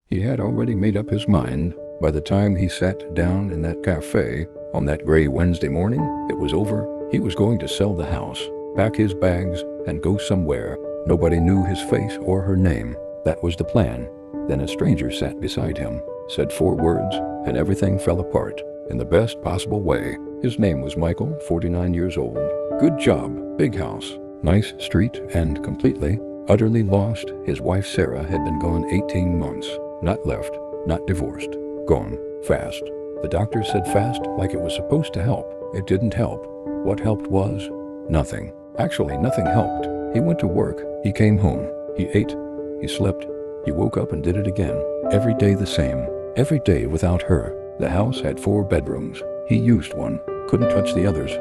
He had already made up his mind. By the time he sat down in that café on that gray Wednesday morning, it was over. He was going to sell the house, pack his bags, and go somewhere. Nobody knew his face or her name. That was the plan. Then a stranger sat beside him, said 4 words, and everything fell apart in the best possible way. His name was Michael, 49 years old. Good job, big house, nice street, and completely, utterly lost. His wife Sarah had been gone 18 months. Not left, not divorced. Gone. Fast. The doctor said fast like it was supposed to help. It didn't help. What helped was nothing. Actually, nothing helped. He went to work. He came home. He ate. He slept. He woke up and did it again. Every day the same. Every day without her. The house had 4 bedrooms. He used one. Couldn't touch the others.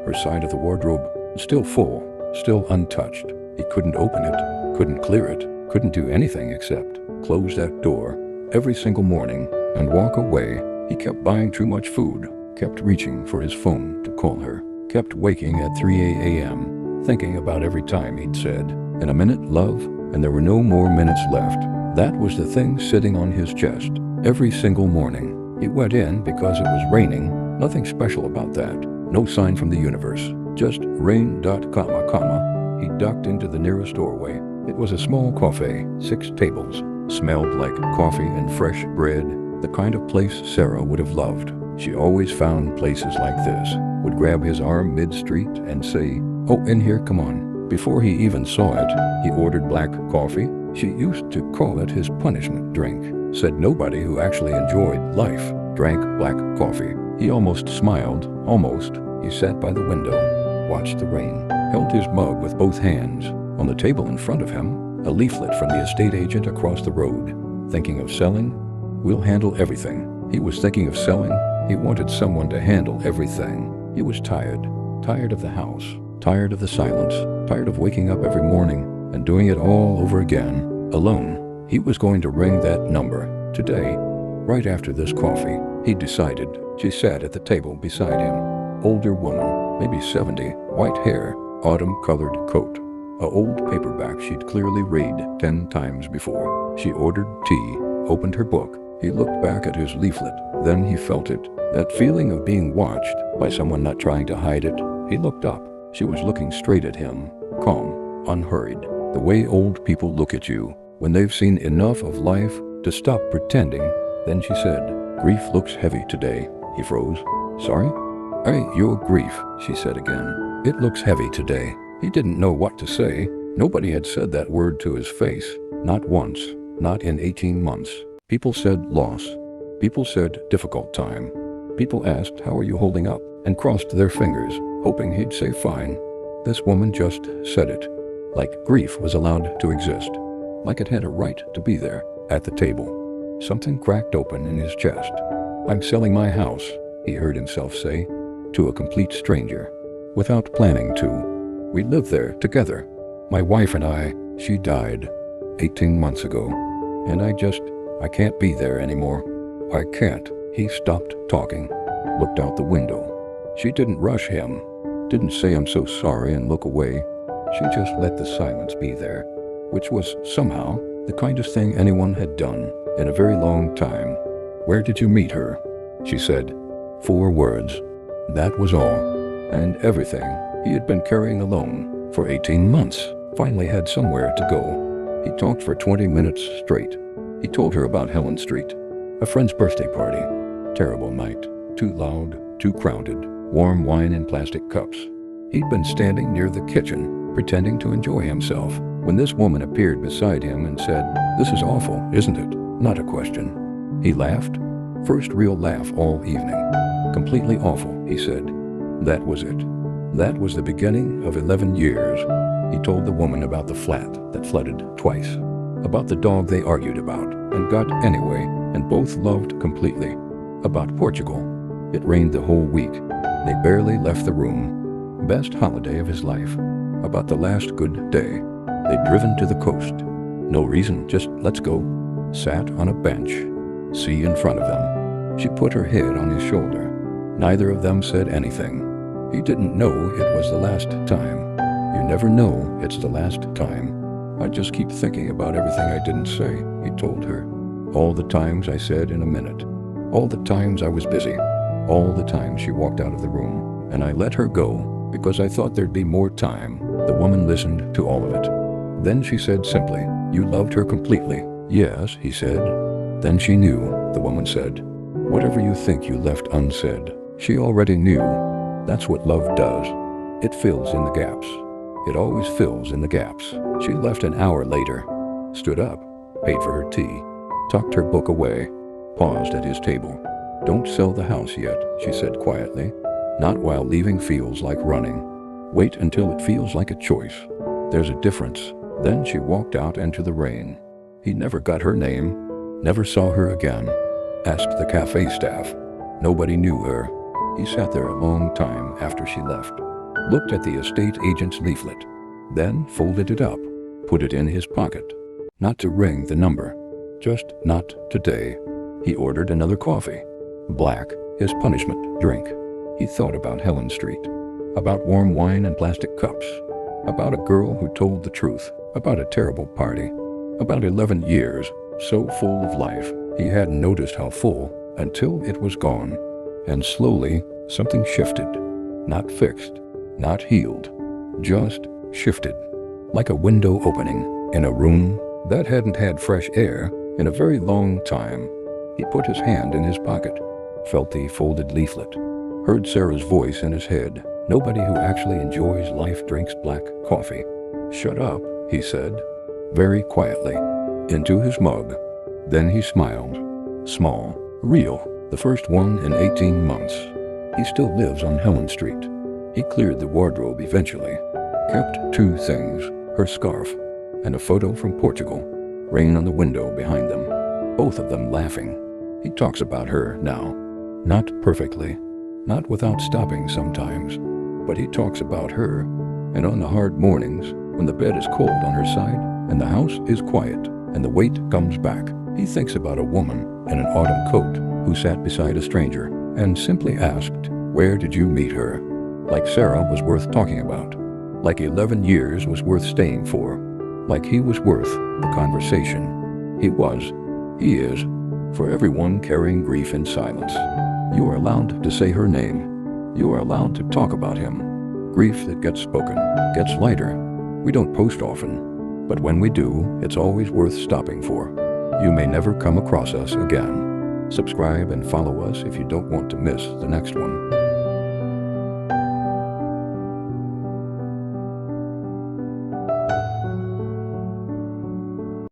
Her side of the wardrobe, still full, still untouched. He couldn't open it. Couldn't clear it. Couldn't do anything except close that door every single morning and walk away. He kept buying too much food. Kept reaching for his phone to call her. Kept waking at 3 a.m. thinking about every time he'd said, "In a minute, love," and there were no more minutes left. That was the thing sitting on his chest every single morning. He went in because it was raining. Nothing special about that. No sign from the universe. Just rain. He ducked into the nearest doorway. It was a small café, 6 tables. Smelled like coffee and fresh bread. The kind of place Sarah would have loved. She always found places like this. Would grab his arm mid-street and say, "Oh, in here, come on." Before he even saw it, he ordered black coffee. She used to call it his punishment drink. Said nobody who actually enjoyed life drank black coffee. He almost smiled, almost. He sat by the window, watched the rain, held his mug with both hands. On the table in front of him, a leaflet from the estate agent across the road. Thinking of selling? We'll handle everything. He was thinking of selling. He wanted someone to handle everything. He was tired. Tired of the house. Tired of the silence. Tired of waking up every morning and doing it all over again. Alone. He was going to ring that number. Today. Right after this coffee. He decided. She sat at the table beside him. Older woman. Maybe 70. White hair. Autumn-colored coat. A old paperback she'd clearly read 10 times before. She ordered tea, opened her book. He looked back at his leaflet. Then he felt it. That feeling of being watched by someone not trying to hide it. He looked up. She was looking straight at him. Calm, unhurried. The way old people look at you when they've seen enough of life to stop pretending. Then she said, "Grief looks heavy today." He froze. "Sorry?" Your grief," she said again. "It looks heavy today." He didn't know what to say. Nobody had said that word to his face. Not once. Not in 18 months. People said loss. People said difficult time. People asked, "How are you holding up?" and crossed their fingers, hoping he'd say fine. This woman just said it. Like grief was allowed to exist. Like it had a right to be there, at the table. Something cracked open in his chest. "I'm selling my house," he heard himself say, to a complete stranger. Without planning to. We lived there together. My wife and I, she died 18 months ago. And I can't be there anymore. I can't. He stopped talking, looked out the window. She didn't rush him, didn't say "I'm so sorry" and look away. She just let the silence be there, which was somehow the kindest thing anyone had done in a very long time. "Where did you meet her?" she said. 4 words. That was all. And everything he had been carrying alone for 18 months finally had somewhere to go. He talked for 20 minutes straight. He told her about Helen Street, a friend's birthday party. Terrible night. Too loud, too crowded. Warm wine in plastic cups. He'd been standing near the kitchen, pretending to enjoy himself, when this woman appeared beside him and said, "This is awful, isn't it?" Not a question. He laughed. First real laugh all evening. "Completely awful," he said. That was it. That was the beginning of 11 years. He told the woman about the flat that flooded twice, about the dog they argued about and got anyway and both loved completely, about Portugal. It rained the whole week. They barely left the room. Best holiday of his life. About the last good day. They'd driven to the coast. No reason, just let's go. Sat on a bench. Sea in front of them. She put her head on his shoulder. Neither of them said anything. He didn't know it was the last time. You never know it's the last time. I just keep thinking about everything I didn't say, he told her. All the times I said in a minute. All the times I was busy. All the times she walked out of the room, and I let her go because I thought there'd be more time. The woman listened to all of it. Then she said simply, "You loved her completely." "Yes," he said. Then she knew, the woman said. "Whatever you think you left unsaid." She already knew. That's what love does. It fills in the gaps. It always fills in the gaps. She left an hour later, stood up, paid for her tea, tucked her book away, paused at his table. "Don't sell the house yet," she said quietly. "Not while leaving feels like running. Wait until it feels like a choice. There's a difference." Then she walked out into the rain. He never got her name, never saw her again. Asked the cafe staff. Nobody knew her. He sat there a long time after she left. Looked at the estate agent's leaflet, then folded it up, put it in his pocket. Not to ring the number. Just not today. He ordered another coffee. Black, his punishment drink. He thought about Helen Street, about warm wine and plastic cups, about a girl who told the truth, about a terrible party, about 11 years, so full of life. He hadn't noticed how full until it was gone. And slowly, something shifted. Not fixed, not healed, just shifted. Like a window opening in a room that hadn't had fresh air in a very long time. He put his hand in his pocket, felt the folded leaflet, heard Sarah's voice in his head. Nobody who actually enjoys life drinks black coffee. "Shut up," he said, very quietly, into his mug. Then he smiled. Small, real, the first one in 18 months. He still lives on Helen Street. He cleared the wardrobe eventually. Kept two things, her scarf and a photo from Portugal. Rain on the window behind them. Both of them laughing. He talks about her now. Not perfectly, not without stopping sometimes, but he talks about her. And on the hard mornings, when the bed is cold on her side and the house is quiet and the weight comes back, he thinks about a woman in an autumn coat who sat beside a stranger and simply asked, "Where did you meet her?" Like Sarah was worth talking about. Like 11 years was worth staying for. Like he was worth the conversation. He was. He is. For everyone carrying grief in silence. You are allowed to say her name. You are allowed to talk about him. Grief that gets spoken, gets lighter. We don't post often, but when we do, it's always worth stopping for. You may never come across us again. Subscribe and follow us if you don't want to miss the next one.